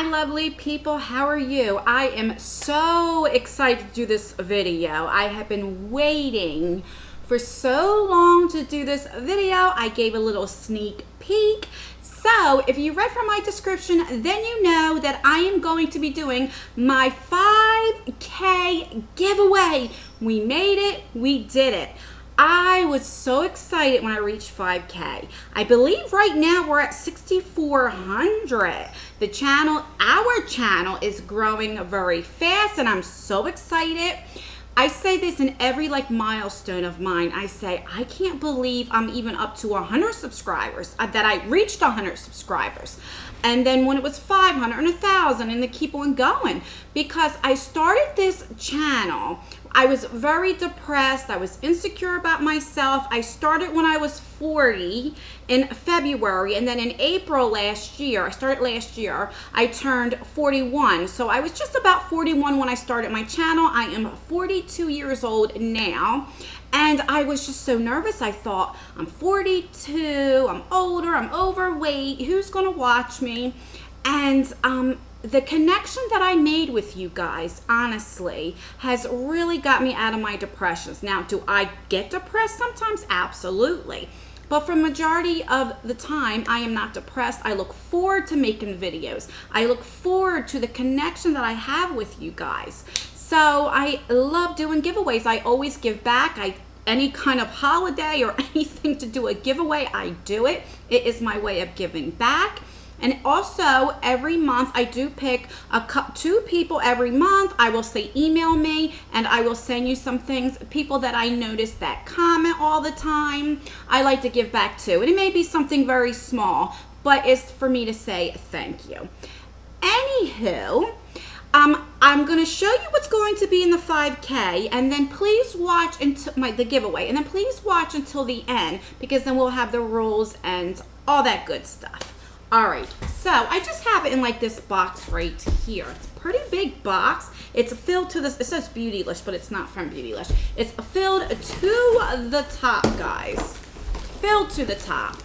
lovely people, how are you? I am so excited to do this video. I have been waiting for so long to do this video. I gave a little sneak peek. So if you read from my description, then you know that I am going to be doing my 5K giveaway. We made it, we did it. I was so excited when I reached 5K. I believe right now we're at 6,400. The channel, our channel is growing very fast and I'm so excited. I say this in every milestone of mine. I say, I can't believe I'm even up to 100 subscribers, that I reached 100 subscribers. And then when it was 500 and 1,000 and they keep on going, because I started this channel, I was very depressed. I was insecure about myself. I started when I was 40 in February, and then in April last year, I turned 41. So I was just about 41 when I started my channel. I am 42 years old now. And I was just so nervous. I thought, I'm 42, I'm older, I'm overweight, who's gonna watch me? And the connection that I made with you guys, honestly, has really got me out of my depressions. Now, do I get depressed sometimes? Absolutely. But for majority of the time, I am not depressed. I look forward to making videos. I look forward to the connection that I have with you guys. So I love doing giveaways. I always give back. Any kind of holiday or anything to do a giveaway, I do it. It is my way of giving back. And also every month I do pick two people every month. I will say email me and I will send you some things, people that I notice that comment all the time. I like to give back to. And it may be something very small, but it's for me to say thank you. Anywho, I'm going to show you what's going to be in the 5K, and then please watch until the giveaway, and then please watch until the end, because then we'll have the rules and all that good stuff. All right, so I just have it in this box right here. It's a pretty big box. It's filled to this. It says Beautylish, but it's not from Beautylish. It's filled to the top, guys. Filled to the top.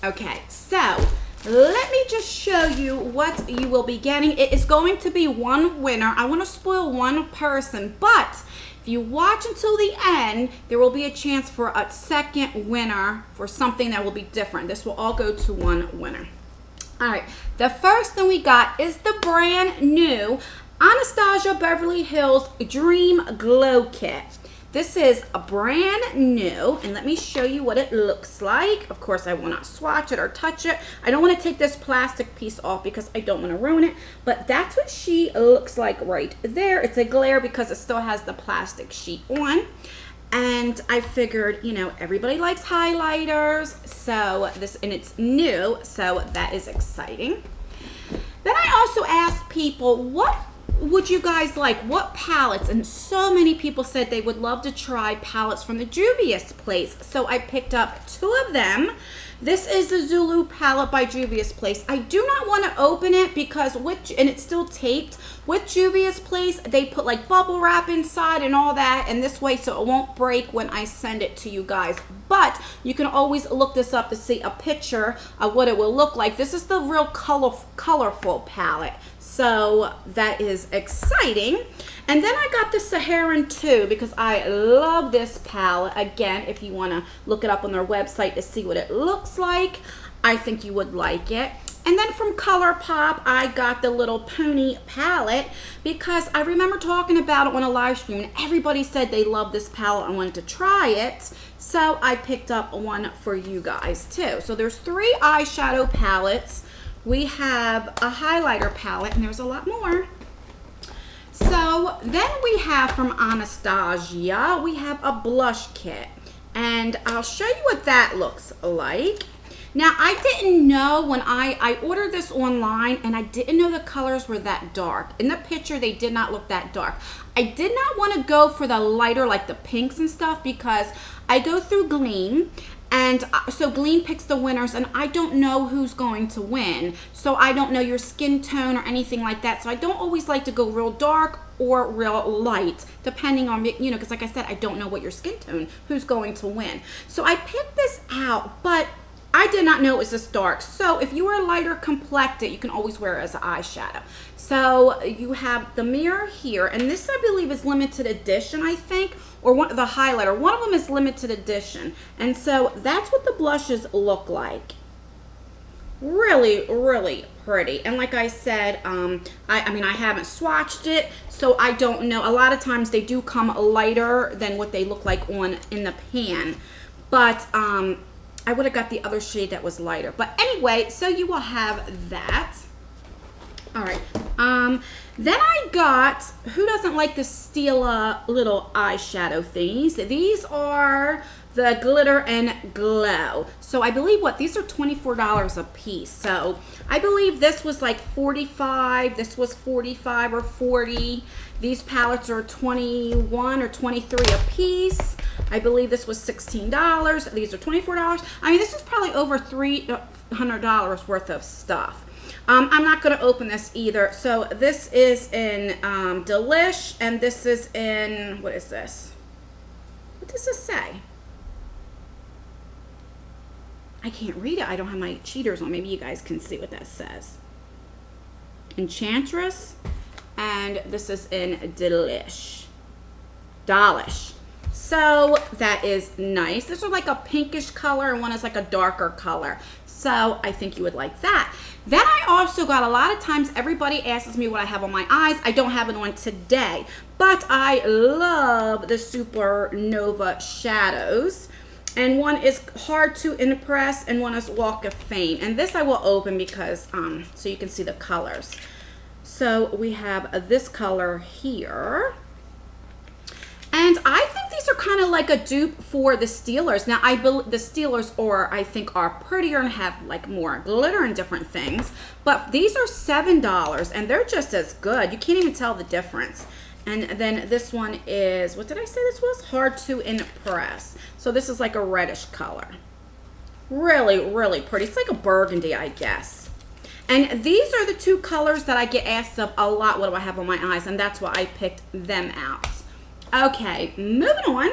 Okay, so let me just show you what you will be getting. It is going to be one winner. I want to spoil one person, but if you watch until the end, there will be a chance for a second winner for something that will be different. This will all go to one winner. All right, the first thing we got is the brand new Anastasia Beverly Hills Dream Glow Kit. This is a brand new, and let me show you what it looks like. Of course, I will not swatch it or touch it. I don't want to take this plastic piece off because I don't want to ruin it, but that's what she looks like right there. It's a glare because it still has the plastic sheet on. And I figured, everybody likes highlighters, and it's new, so that is exciting. Then I also asked people, what would you guys like? What palettes? And so many people said they would love to try palettes from the Juvias place. So I picked up two of them. This is the Zulu palette by Juvias Place. I do not want to open it because and it's still taped. With Juvias Place, they put bubble wrap inside and all that, and this way so it won't break when I send it to you guys. But you can always look this up to see a picture of what it will look like. This is the real colorful palette. So that is exciting. And then I got the Saharan too because I love this palette. Again, if you want to look it up on their website to see what it looks like, I think you would like it. And then from Colourpop, I got the little pony palette because I remember talking about it on a live stream and everybody said they loved this palette and wanted to try it. So I picked up one for you guys too. So there's 3 eyeshadow palettes. We have a highlighter palette, and there's a lot more. So then we have from Anastasia, we have a blush kit. And I'll show you what that looks like. Now, I didn't know when I ordered this online, and I didn't know the colors were that dark. In the picture, they did not look that dark. I did not want to go for the lighter, like the pinks and stuff, because I go through Gleam, and so Gleam picks the winners, and I don't know who's going to win. So I don't know your skin tone or anything like that. So I don't always like to go real dark or real light, depending on, because like I said, I don't know what your skin tone, who's going to win. So I picked this out, but I did not know it was this dark. So if you are lighter complected, you can always wear it as an eyeshadow. So you have the mirror here, and this I believe is limited edition, I think, or the highlighter. One of them is limited edition. And so that's what the blushes look like. Really, really pretty. And like I said, I mean, I haven't swatched it, so I don't know. A lot of times they do come lighter than what they look like in the pan. But I would have got the other shade that was lighter. But anyway, so you will have that. All right. Then I got, who doesn't like the Stilla little eyeshadow thingies? These are the Glitter and Glow. So I believe these are $24 a piece. So I believe this was like $45, this was $45 or $40. These palettes are $21 or $23 a piece. I believe this was $16. These are $24. I mean, this is probably over $300 worth of stuff. I'm not going to open this either. So this is in Delish, and this is in, what is this? What does this say? I can't read it. I don't have my cheaters on. Maybe you guys can see what that says. Enchantress, and this is in Delish. Dolish. So that is nice. This is like a pinkish color, and one is like a darker color. So I think you would like that. Then I also got, a lot of times everybody asks me what I have on my eyes. I don't have it on today, but I love the Supernova shadows. And one is Hard to Impress, and one is Walk of Fame. And this I will open because, so you can see the colors. So we have this color here. And I think these are kind of like a dupe for the Stillas. Now, the Stillas I think are prettier and have like more glitter and different things. But these are $7, and they're just as good. You can't even tell the difference. And then this one is, what did I say this was? Hard to Impress. So this is like a reddish color. Really, really pretty. It's like a burgundy, I guess. And these are the two colors that I get asked of a lot. What do I have on my eyes? And that's why I picked them out. Okay, moving on.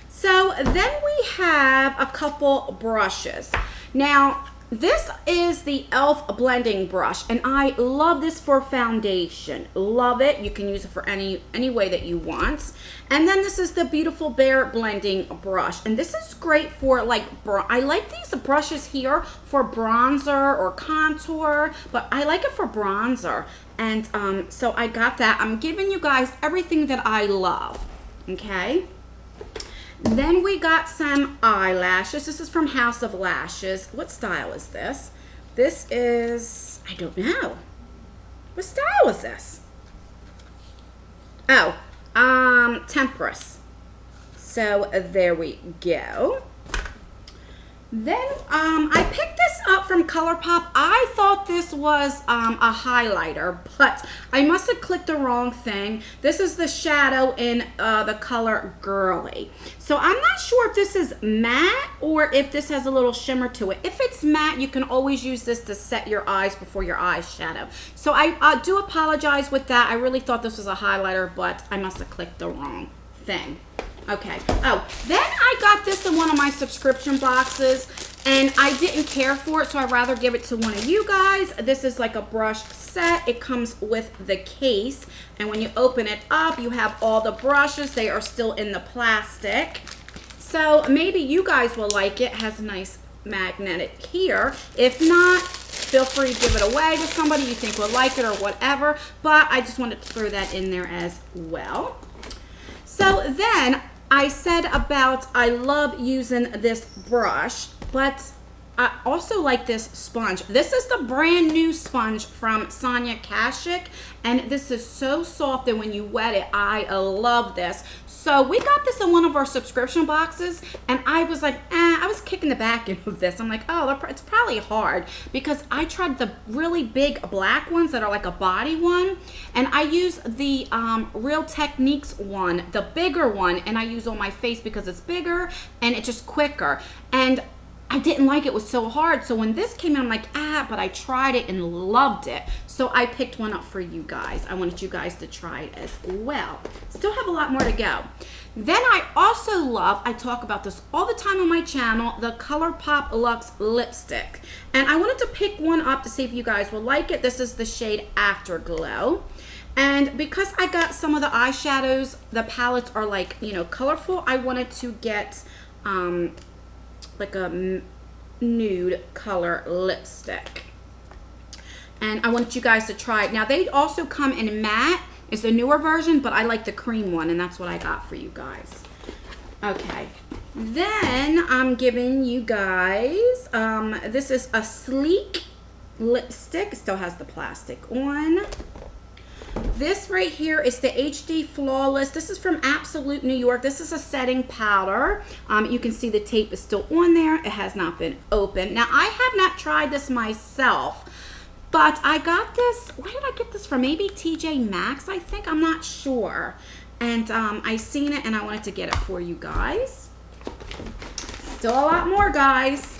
So then we have a couple brushes. Now, this is the e.l.f. blending brush, and I love this for foundation. Love it. You can use it for any way that you want. And then this is the Beautiful Bear blending brush, and this is great for like, I like these brushes here for bronzer or contour, but I like it for bronzer. And so I got that. I'm giving you guys everything that I love, okay? Then we got some eyelashes. This is from House of Lashes. What style is this? This is, I don't know. What style is this? Oh, Temperance. So there we go. Then I picked this up from Colourpop. I thought this was a highlighter, but I must have clicked the wrong thing. This is the shadow in the color Girly. So I'm not sure if this is matte or if this has a little shimmer to it. If it's matte, you can always use this to set your eyes before your eyeshadow. So I do apologize with that. I really thought this was a highlighter, but I must have clicked the wrong thing. Okay. Oh, then I got this in one of my subscription boxes, and I didn't care for it, so I'd rather give it to one of you guys. This is like a brush set. It comes with the case, and when you open it up, you have all the brushes. They are still in the plastic. So maybe you guys will like it. It has a nice magnetic here. If not, feel free to give it away to somebody you think will like it or whatever, but I just wanted to throw that in there as well. So then I said about I love using this brush, but I also like this sponge. This is the brand new sponge from Sonia Kashuk, and this is so soft that when you wet it, I love this. So we got this in one of our subscription boxes, and I was like, I was kicking the back end of this. I'm like, oh, it's probably hard, because I tried the really big black ones that are like a body one, and I use the Real Techniques one, the bigger one, and I use on my face because it's bigger and it's just quicker. And I didn't like it. It was so hard. So when this came in, I'm like, but I tried it and loved it. So I picked one up for you guys. I wanted you guys to try it as well. Still have a lot more to go. Then I also love, I talk about this all the time on my channel, the Colourpop Luxe lipstick. And I wanted to pick one up to see if you guys will like it. This is the shade Afterglow. And because I got some of the eyeshadows, the palettes are like, you know, colorful, I wanted to get like a nude color lipstick. And I want you guys to try it. Now, they also come in matte. It's a newer version, but I like the cream one, and that's what I got for you guys. Okay. Then I'm giving you guys, this is a sleek lipstick. It still has the plastic on. This right here is the HD Flawless. This is from Absolute New York. This is a setting powder. You can see the tape is still on there. It has not been opened. Now, I have not tried this myself, but I got this, where did I get this from? Maybe TJ Maxx, I think. I'm not sure. And I seen it and I wanted to get it for you guys. Still a lot more, guys.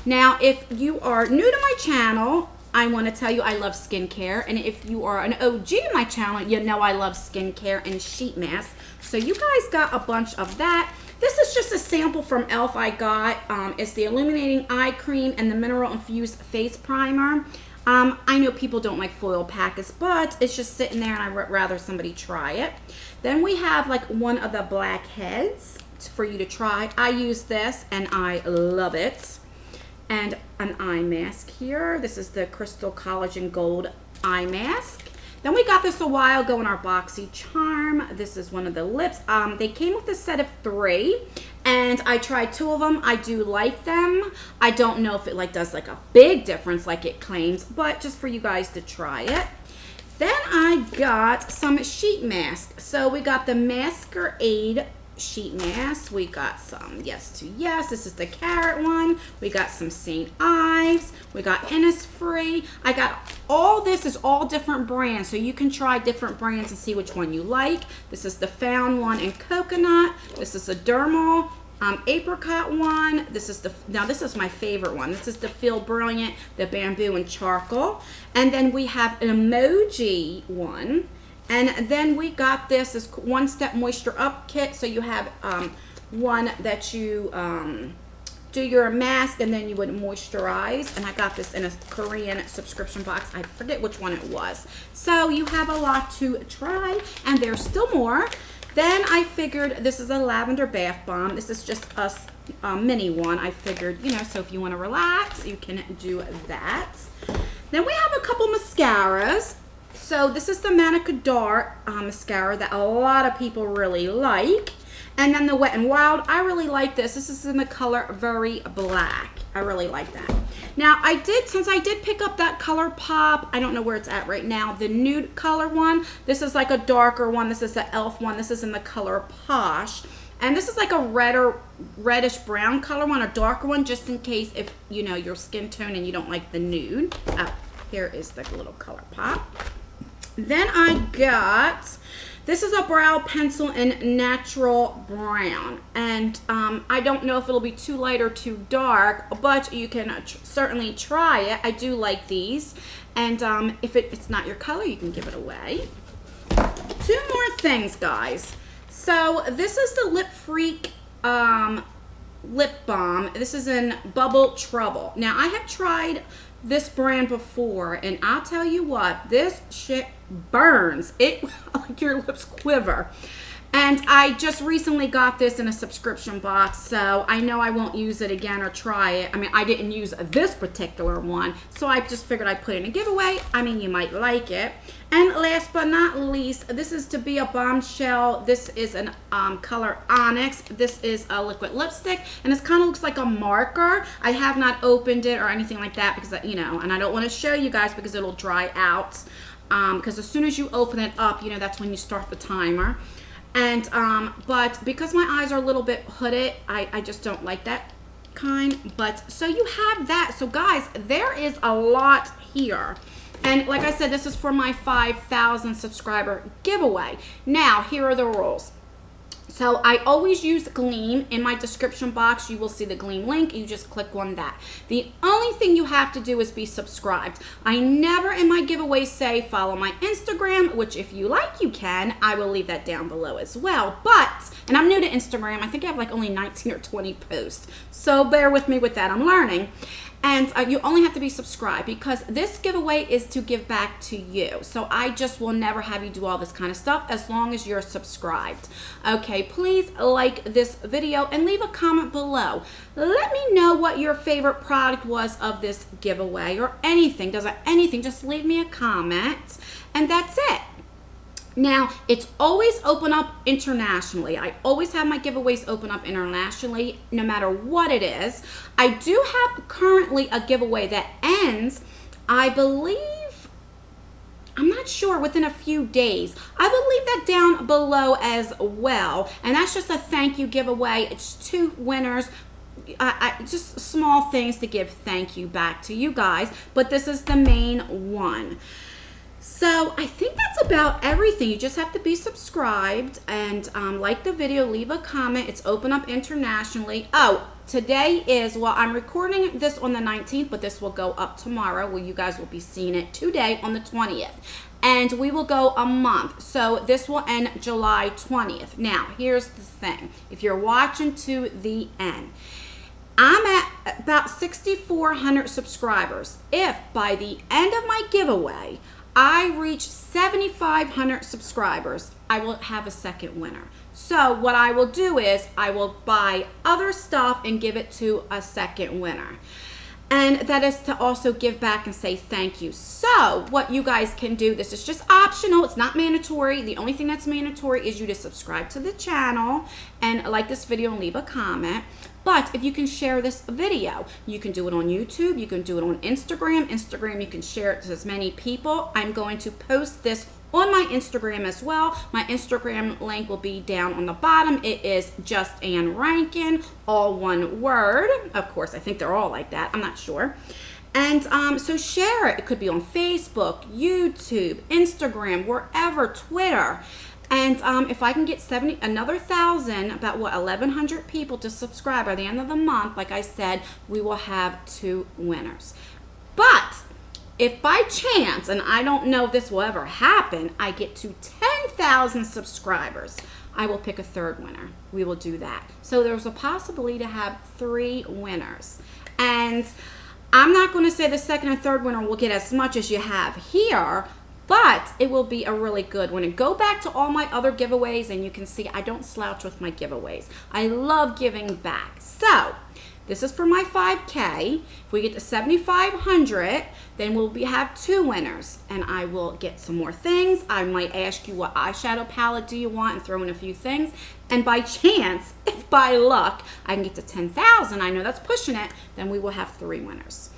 Now, if you are new to my channel, I want to tell you I love skincare, and if you are an OG in my channel, you know I love skincare and sheet masks. So you guys got a bunch of that. This is just a sample from e.l.f. I got. It's the Illuminating Eye Cream and the Mineral Infused Face Primer. I know people don't like foil packets, but it's just sitting there, and I'd rather somebody try it. Then we have like one of the blackheads for you to try. I use this, and I love it. And an eye mask here. This is the Crystal Collagen Gold eye mask. Then we got this a while ago in our Boxy Charm. This is one of the lips. They came with a set of 3, and I tried 2 of them. I do like them. I don't know if it like does like a big difference like it claims, but just for you guys to try it. Then I got some sheet masks. So we got the Masquerade sheet mask. We got some Yes to Yes. This is the carrot one. We got some St. Ives. We got Innisfree. I got all this is all different brands, so you can try different brands and see which one you like. This is the Found one in coconut. This is a dermal apricot one. This is now this is my favorite one. This is the Feel Brilliant, the bamboo and charcoal. And then we have an emoji one. And then we got this One Step Moisture Up Kit. So you have one that you do your mask and then you would moisturize. And I got this in a Korean subscription box. I forget which one it was. So you have a lot to try, and there's still more. Then I figured this is a lavender bath bomb. This is just a mini one. I figured, you know, so if you want to relax, you can do that. Then we have a couple mascaras. So this is the Manica Dark mascara that a lot of people really like. And then the Wet n Wild, I really like this. This is in the color Very Black. I really like that. Now since I did pick up that Colourpop, I don't know where it's at right now, the nude color one. This is like a darker one. This is the e.l.f. one. This is in the color Posh. And this is like a reddish brown color one, a darker one, just in case if, you know, your skin tone and you don't like the nude. Here is the little Colourpop. Then I got, this is a brow pencil in natural brown. And I don't know if it'll be too light or too dark, but you can certainly try it. I do like these. And if it's not your color, you can give it away. 2 more things, guys. So this is the Lip Freak lip balm. This is in Bubble Trouble. Now, I have tried this brand before, and I'll tell you what, this shit burns. It like your lips quiver. And I just recently got this in a subscription box, so I know I won't use it again or try it. I mean, I didn't use this particular one, so I just figured I'd put it in a giveaway. I mean, you might like it. And last but not least, this is To Be a Bombshell. This is an color Onyx. This is a liquid lipstick, and this kind of looks like a marker. I have not opened it or anything like that because, you know, and I don't want to show you guys because it'll dry out. Because as soon as you open it up, you know, that's when you start the timer. And but because my eyes are a little bit hooded, I just don't like that kind. But so you have that. So guys, there is a lot here. And like I said, this is for my 5,000 subscriber giveaway. Now, here are the rules. So I always use Gleam. In my description box, you will see the Gleam link. You just click on that. The only thing you have to do is be subscribed. I never in my giveaways say follow my Instagram, which if you like, you can. I will leave that down below as well. But, and I'm new to Instagram. I think I have like only 19 or 20 posts. So bear with me with that. I'm learning. And you only have to be subscribed because this giveaway is to give back to you. So I just will never have you do all this kind of stuff as long as you're subscribed. Okay, please like this video and leave a comment below. Let me know what your favorite product was of this giveaway or anything. Anything, just leave me a comment and that's it. Now, it's always open up internationally. I always have my giveaways open up internationally, no matter what it is. I do have currently a giveaway that ends, I believe, I'm not sure, within a few days. I will leave that down below as well. And that's just a thank you giveaway. It's 2 winners. Just small things to give thank you back to you guys, but this is the main one. So I think that's about everything. You just have to be subscribed and like the video, leave a comment. It's open up internationally. Oh, today is, well, I'm recording this on the 19th, but this will go up tomorrow where you guys will be seeing it today on the 20th. And we will go a month. So this will end July 20th. Now, here's the thing. If you're watching to the end, I'm at about 6,400 subscribers. If by the end of my giveaway, I reach 7,500 subscribers, I will have a second winner. So what I will do is I will buy other stuff and give it to a second winner. And that is to also give back and say thank you. So what you guys can do, this is just optional. It's not mandatory. The only thing that's mandatory is you to subscribe to the channel and like this video and leave a comment. But if you can share this video, you can do it on YouTube, you can do it on Instagram. Instagram, you can share it to as many people. I'm going to post this on my Instagram as well. My Instagram link will be down on the bottom. It is just Ann Rankin, all one word. Of course, I think they're all like that. I'm not sure. And so share it. It could be on Facebook, YouTube, Instagram, wherever, Twitter. And if I can get another 1,000, about what, 1,100 people to subscribe by the end of the month, like I said, we will have 2 winners. But if by chance, and I don't know if this will ever happen, I get to 10,000 subscribers, I will pick a 3rd winner. We will do that. So there's a possibility to have 3 winners. And I'm not going to say the 2nd and 3rd winner will get as much as you have here, but it will be a really good one. And go back to all my other giveaways and you can see I don't slouch with my giveaways. I love giving back. So this is for my 5K. If we get to 7,500, then we'll have 2 winners. And I will get some more things. I might ask you what eyeshadow palette do you want and throw in a few things. And by chance, if by luck, I can get to 10,000, I know that's pushing it, then we will have 3 winners.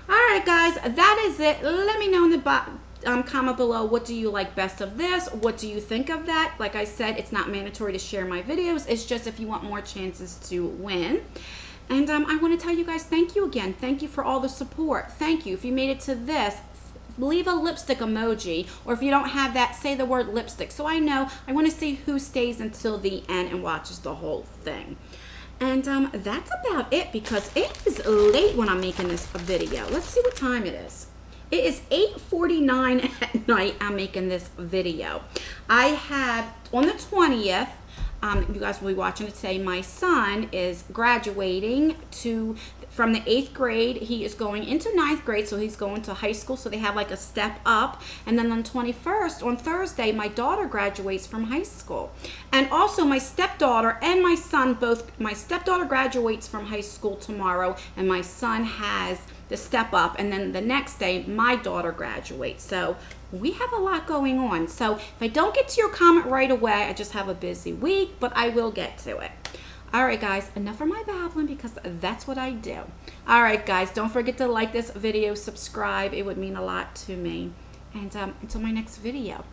All right, guys, that is it. Let me know in the comment below, what do you like best of this? What do you think of that? Like I said, it's not mandatory to share my videos. It's just if you want more chances to win. And I want to tell you guys thank you again. Thank you for all the support. Thank you. If you made it to this, leave a lipstick emoji. Or if you don't have that, say the word lipstick. So I know, I want to see who stays until the end and watches the whole thing. And that's about it because it is late when I'm making this video. Let's see what time it is. It is 8:49 at night. I'm making this video. I have, on the 20th, you guys will be watching it today, my son is graduating from the 8th grade. He is going into 9th grade, so he's going to high school, so they have like a step up. And then on 21st, on Thursday, my daughter graduates from high school. And also my stepdaughter and my son both, my stepdaughter graduates from high school tomorrow, and my son has the step up, and then the next day my daughter graduates. So we have a lot going on. So if I don't get to your comment right away, I just have a busy week, but I will get to it. All right, guys, enough of my babbling because that's what I do. All right, guys, don't forget to like this video, subscribe. It would mean a lot to me. And until my next video,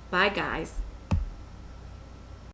bye, guys.